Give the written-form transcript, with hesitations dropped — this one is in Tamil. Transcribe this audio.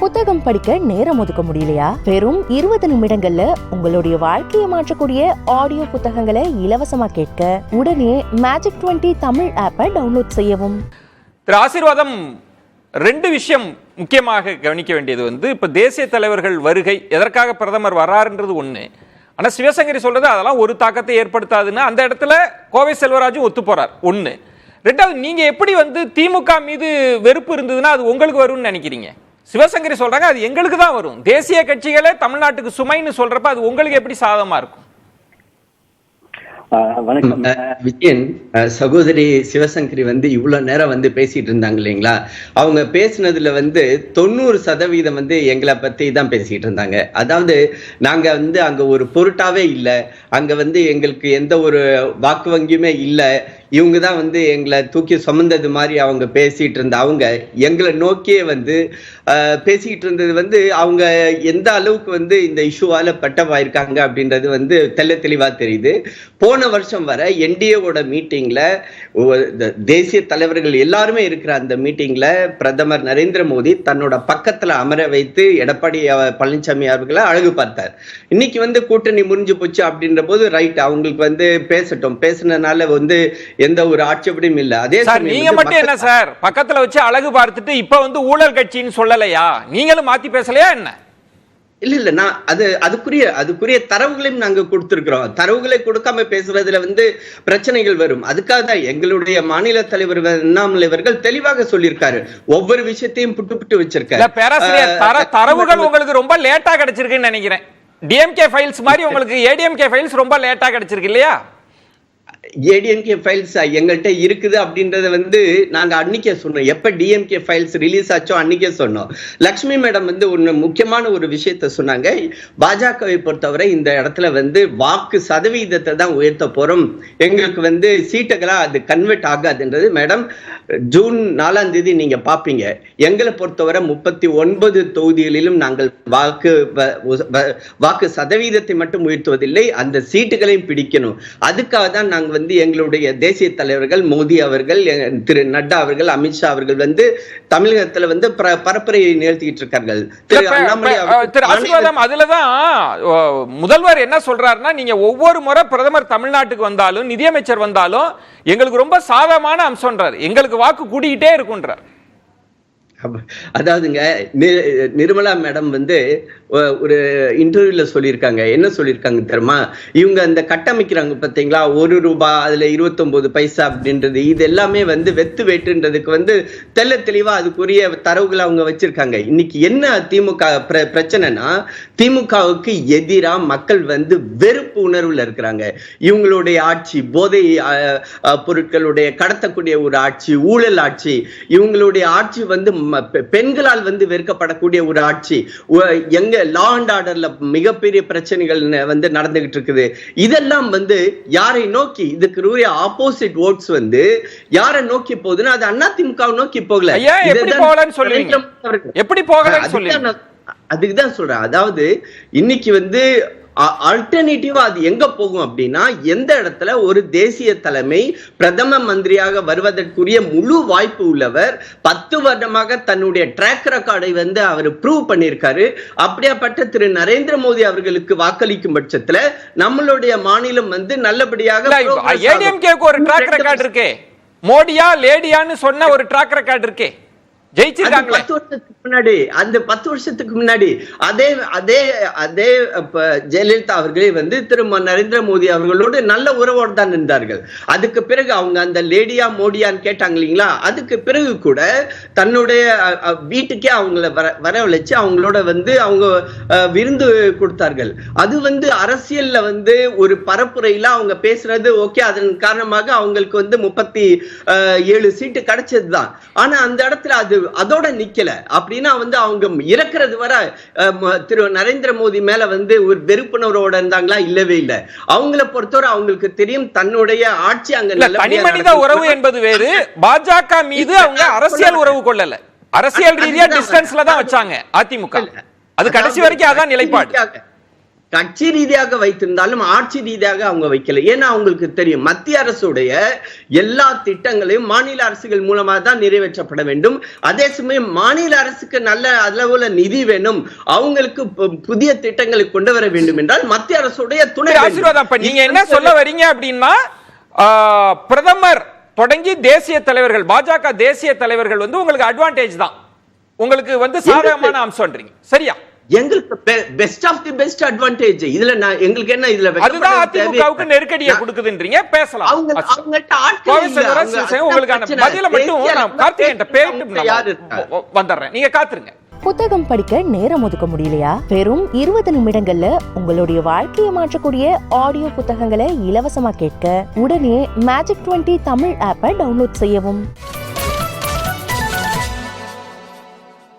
புத்தகம் படிக்க நேரம் ஒதுக்க முடியலையா? வெறும் 20 நிமிடங்கள்ல உங்களுடைய வாழ்க்கையை மாற்றக்கூடிய ஆடியோ புத்தகங்களை இலவசமா கேட்க உடனே மேஜிக் 20 தமிழ் ஆப்பை டவுன்லோட் செய்யவும். ஆசீர்வாதம், 2 விஷயம் முக்கியமாக கவனிக்க வேண்டியது இப்ப தேசிய தலைவர்கள் வருகை, எதற்காக பிரதமர் வர்றாருன்றது ஒண்ணு. ஆனா சிவசங்கரி சொல்றது அதெல்லாம் ஒரு தாக்கத்தை ஏற்படுத்தாதுன்னு அந்த இடத்துல கோவை செல்வராஜும் ஒத்து போறார். ஒண்ணு. 2வது, நீங்க எப்படி திமுக மீது வெறுப்பு இருந்ததுன்னா அது உங்களுக்கு வரும்னு நினைக்கிறீங்க? சிவசங்கரி சொல்றாங்க அது எங்களுக்கு தான் வரும். தேசிய கட்சிகளே தமிழ்நாட்டுக்கு சுமைன்னு சொல்றப்ப அது உங்களுக்கு எப்படி சாதகமா இருக்கும்? வணக்கம் விஜயன். சகோதரி சிவசங்கரி இவ்வளவு நேரம் பேசிட்டு இருந்தாங்க இல்லைங்களா? அவங்க பேசினதுல 90% எங்களை பத்தி தான் பேசிட்டு இருந்தாங்க. அதாவது நாங்க அங்க ஒரு பொருட்டாவே இல்லை, அங்க எங்களுக்கு எந்த ஒரு வாக்கு வங்கியுமே இல்லை, இவங்க தான் எங்களை தூக்கி சுமந்தது மாதிரி அவங்க பேசிட்டு இருந்த அவங்க எங்களை நோக்கியே பேசிக்கிட்டு இருந்தது அவங்க எந்த அளவுக்கு இந்த இஷ்யூவால பட்டமாயிருக்காங்க அப்படின்றது தெல்ல தெளிவா தெரியுது. போன வருஷம் வர என்டிஏவோட மீட்டிங்ல தேசிய தலைவர்கள் எல்லாருமே இருக்கிற அந்த மீட்டிங்ல பிரதமர் நரேந்திர மோடி தன்னோட பக்கத்துல அமர வைத்து எடப்பாடி பழனிசாமி அவர்களை அழகு பார்த்தார். இன்னைக்கு கூட்டணி முறிஞ்சு போச்சு அப்படின்ற போது ரைட், அவங்களுக்கு பேசட்டும், பேசினால எந்த ஒரு ஆட்சேபனையும் இல்ல. அதே நீங்க மட்டும் என்ன சார் பக்கத்துல வச்சு அழகு பார்த்துட்டு இப்ப ஊழல் கட்சின்னு சொல்லலையா? நீங்களும் மாத்தி பேசலையா என்ன? இல்ல நான் அதுக்குரிய தரவுகளையும் நாங்க கொடுத்திருக்கிறோம். தரவுகளை கொடுக்காம பேசுறதுல பிரச்சனைகள் வரும். அதுக்காக தான் எங்களுடைய மாநில தலைவர் அண்ணாமலை அவர்கள் தெளிவாக சொல்லியிருக்காரு, ஒவ்வொரு விஷயத்தையும் புட்டு வச்சிருக்காரு. பேராசிரியர், தரவுகள் உங்களுக்கு ரொம்ப லேட்டா கிடைச்சிருக்குன்னு நினைக்கிறேன். டிஎம்கே ஃபைல்ஸ் மாதிரி உங்களுக்கு ஏடிஎம்கே ஃபைல்ஸ் ரொம்ப லேட்டா கிடைச்சிருக்கு இல்லையா? ஏடிஎம்கே ஃபைல்ஸ் எங்கள்கிட்ட இருக்குது அப்படின்றத நாங்க அன்னைக்கே சொன்னோம். எப்ப டிஎம்கே ஃபைல்ஸ் ரிலீஸ் ஆச்சோ அன்னைக்கே சொன்னோம். லட்சுமி மேடம் ஒன்னு முக்கியமான ஒரு விஷயத்த சொன்னாங்க. பாஜகவை பொறுத்தவரை இந்த இடத்துல வாக்கு சதவீதத்தை தான் உயர்த்த போறோம், எங்களுக்கு சீட்டுகளா அது கன்வெர்ட் ஆகாதுன்றது. மேடம், ஜூன் 4ஆம் தேதி நீங்க பாப்பீங்க, எங்களை பொறுத்தவரை 39 தொகுதிகளிலும் நாங்கள் வாக்கு சதவீதத்தை மட்டும் உயர்த்துவதில்லை, அந்த சீட்டுகளையும் பிடிக்கணும். அதுக்காக தான் நாங்க எங்களுடைய தேசிய தலைவர்கள் மோடி அவர்கள், திரு நட்டா அவர்கள், அமித்ஷா அவர்கள் தமிழகத்துல பரப்புரையை நிகழ்த்திட்டு இருக்கார்கள். அதுலதான் முதல்வர் என்ன சொல்றாருன்னா, நீங்க ஒவ்வொரு முறை பிரதமர் தமிழ்நாட்டுக்கு வந்தாலும் நிதியமைச்சர் வந்தாலும் எங்களுக்கு ரொம்ப சாதகமான அம்சம்ன்றார், எங்களுக்கு வாக்கு கூடிக்கிட்டே இருக்குன்றார். அதாவதுங்க, நிர்மலா மேடம் ஒரு இன்டர்வியூல சொல்லியிருக்காங்க. என்ன சொல்லியிருக்காங்க தெரியுமா? இவங்க அந்த கட்டமைக்கிறாங்க பாத்தீங்களா, 1 ரூபாய் அதுல 29 பைசா அப்படின்றது, இது எல்லாமே வெத்து வேட்டுன்றதுக்கு தெல்ல தெளிவா அதுக்குரிய தரவுகளை அவங்க வச்சிருக்காங்க. இன்னைக்கு என்ன திமுக பிரச்சனைனா, திமுகவுக்கு எதிரா மக்கள் வெறுப்பு உணர்வுல இருக்கிறாங்க. இவங்களுடைய ஆட்சி போதை பொருட்களுடைய கடத்தக்கூடிய ஒரு ஆட்சி, ஊழல் ஆட்சி, இவங்களுடைய ஆட்சி பெண்களால் வெறுக்கப்படக்கூடிய ஒரு ஆட்சி, எங்க லா அண்ட் ஆர்டர்ல மிகப்பெரிய பிரச்சனைகள் நடந்துகிட்டு இருக்குது. இதெல்லாம் யாரை நோக்கி, இதுக்கு ஆப்போசிட் ஓட்ஸ் யாரை நோக்கி போகுதுன்னா அது அதிமுக நோக்கி போகல. அதுக்குதான் சொல்றேன். அதாவது இன்னைக்கு ஆல்டர்னேட்டிவா அது எங்க போகும் அப்படின்னா, எந்த இடத்துல ஒரு தேசிய தலைமை பிரதம மந்திரியாக வருவதற்குரிய முழு வாய்ப்பு உள்ளவர் 10 வருடமாக தன்னுடைய ட்ராக் ரெக்கார்டை அவர் ப்ரூவ் பண்ணியிருக்காரு. அப்படியாப்பட்ட திரு நரேந்திர மோடி அவர்களுக்கு வாக்களிக்கும் பட்சத்துல நம்மளுடைய மாநிலம் நல்லபடியாக ஒரு ட்ராக் ரெக்கார்டு இருக்கே, மோடியா லேடியான்னு சொன்ன ஒரு ட்ராக் ரெக்கார்டு இருக்கே, ஜெயிச்சிருக்காங்க. 10 வருஷத்துக்கு முன்னாடி அதே ஜெயலலிதா அவர்களே திரு நரேந்திர மோடி அவர்களோடு நல்ல உறவோடு தான் இருந்தார்கள். அதுக்கு பிறகு அவங்க அந்த லேடியா மோடியான்னு கேட்டாங்க இல்லைங்களா, அதுக்கு பிறகு கூட தன்னுடைய வீட்டுக்கே அவங்கள வரவழைச்சு அவங்களோட அவங்க விருந்து கொடுத்தார்கள். அது அரசியல்ல ஒரு பரப்புரையில அவங்க பேசுறது ஓகே, அதன் காரணமாக அவங்களுக்கு 37 சீட்டு கிடைச்சதுதான். ஆனா அந்த இடத்துல அதோட நிக்கல. அப்படின்னா அவங்க இறக்குறது வர திரு நரேந்திர மோடி மேல ஒரு வெறுப்புணர்வோட இருந்தாங்களா? இல்லவே இல்ல. அவங்கள பொறுத்தவரை அவங்களுக்கு தெரியும் தன்னுடைய ஆட்சி அங்க தனிமனித உறவு என்பது வேறு, பாஜக மீது அவங்க அரசியல் உறவு கொள்ளல, அரசியல் ரீதியா டிஸ்டன்ஸ்ல தான் வச்சாங்க அதிமுக. அது கடைசி வரைக்கும் அதான் நிலைப்பாடு. கட்சி ரீதியாக வைத்திருந்தாலும் ஆட்சி ரீதியாக அவங்க வைக்கல. ஏன்னா அவங்களுக்கு தெரியும் மத்திய அரசுடைய எல்லா திட்டங்களையும் மாநில அரசுகள் மூலமா தான் நிறைவேற்றப்பட வேண்டும். அதே சமயம் மாநில அரசுக்கு நல்ல அளவுல நிதி வேணும், அவங்களுக்கு புதிய திட்டங்களை கொண்டு வர வேண்டும் என்றால் மத்திய அரசுடைய துணை. ஆசீர்வாதம், நீங்க என்ன சொல்ல வரீங்க அப்படின்னா பிரதமர் தொடங்கி தேசிய தலைவர்கள், பாஜக தேசிய தலைவர்கள் வந்து உங்களுக்கு அட்வான்டேஜ் தான், உங்களுக்கு சாதகமான அம்சம்ன்றீங்க, சரியா? எங்களுக்கு best of the best advantage இதுல எங்களுக்கு என்ன இதுல அதுதான் அதிமுகவுக்கு நெருக்கடியை கொடுக்குதுன்றீங்க. பேசலாம். உங்களுக்கான பதில மட்டும் நான் கார்த்திகேயன்ட்ட பேசிட்டு வந்துடுறேன், நீங்க காத்துருங்க. புத்தகம் படிக்க நேரம் ஒதுக்க முடியலையா? வெறும் 20 நிமிடங்கள்ல உங்களுடைய வாழ்க்கையை மாற்றக்கூடிய ஆடியோ புத்தகங்களை இலவசமா கேட்க உடனே Magic 20 தமிழ் ஆப்பை டவுன்லோட் செய்யவும்.